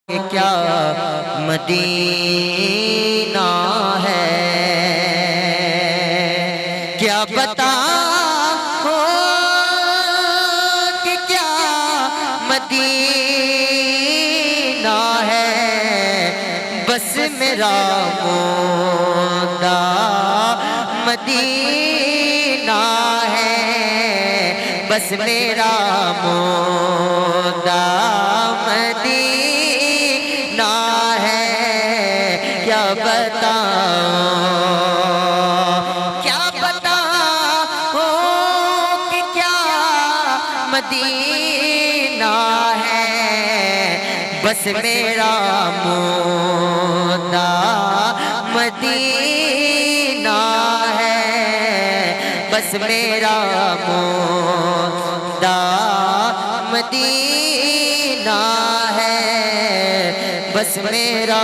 کہ کیا مدینہ ہے، کیا بتاؤ کہ کیا مدینہ ہے، بس میرا مولا مدینہ ہے، بس میرا مولا مدینہ ہے، کیا بتاؤں کہ کیا مدینہ ہے، بس میرا مولا مدینہ ہے، بس میرا مولا مدینہ ہے، بس میرا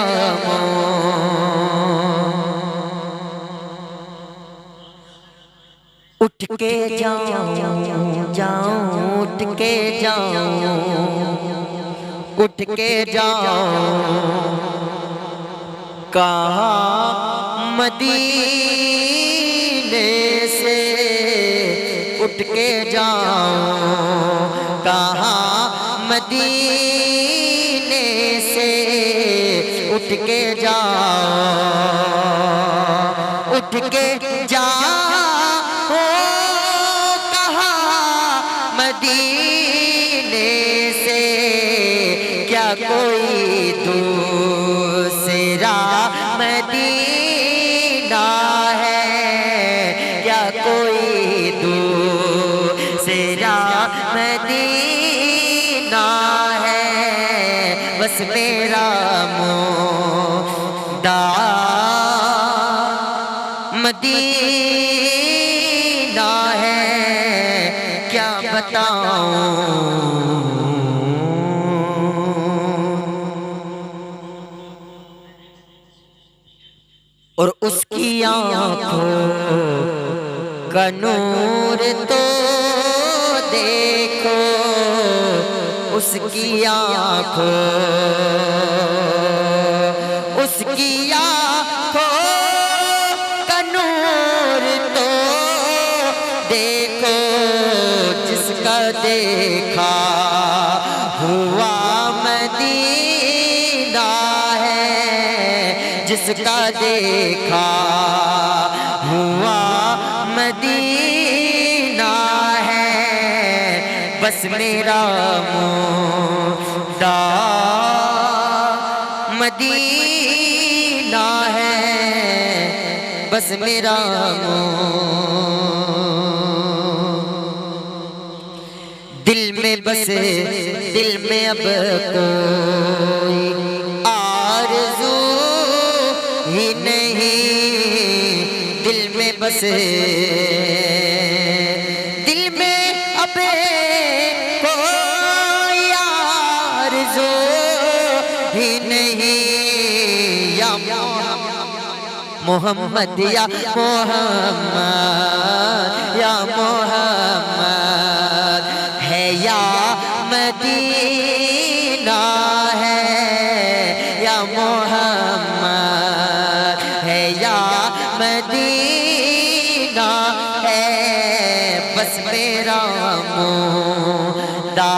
اٹھ کے جاؤں اٹھ کے جاؤں اٹھ کے جاؤں کہاں مدینے سے، اٹھ کے جاؤں کہاں مدینے سے، اٹھ کے جاؤں اٹھ کے جاؤں کہاں مدینے سے، کیا کوئی دوسرا مدینہ ہے، کیا کوئی دوسرا مدینہ ہے، بس میرا مولا مدینہ ہے، کیا بتاؤں اور اس کی آنکھوں کا نور تو دیکھو، اس کی آنکھوں کا نور تو دیکھو، جس کا دیکھا ہوا مدینہ ہے، جس کا دیکھا ہوا مدینہ ہے، بس میرا مولا مدینہ ہے، بس میرا دل میں بسے، دل میں اب کوئی آرزو ہی نہیں، دل میں بسے، دل میں اب کوئی آرزو ہی نہیں، یا محمد یا محمد یا محمد ہے، یا مدینہ ہے، یا محمد ہے، یا مدینہ ہے، بس میرا مولا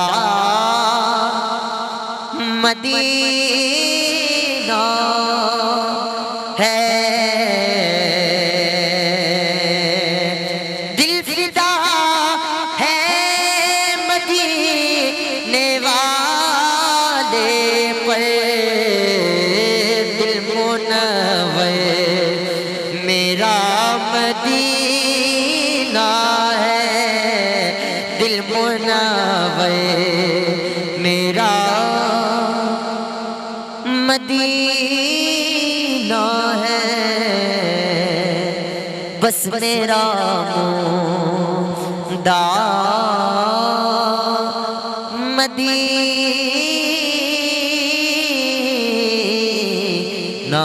مدینہ ہے، دل فدا ہے مدینے والے پر، دل منور میرا مدینہ ہے، دل منور میرا مدینہ ہے، بس میرا مولا مدینہ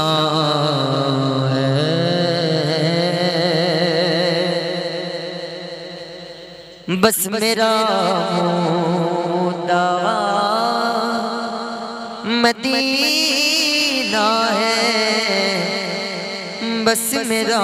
ہے، بس میرا مولا مدینہ ہے بس میرا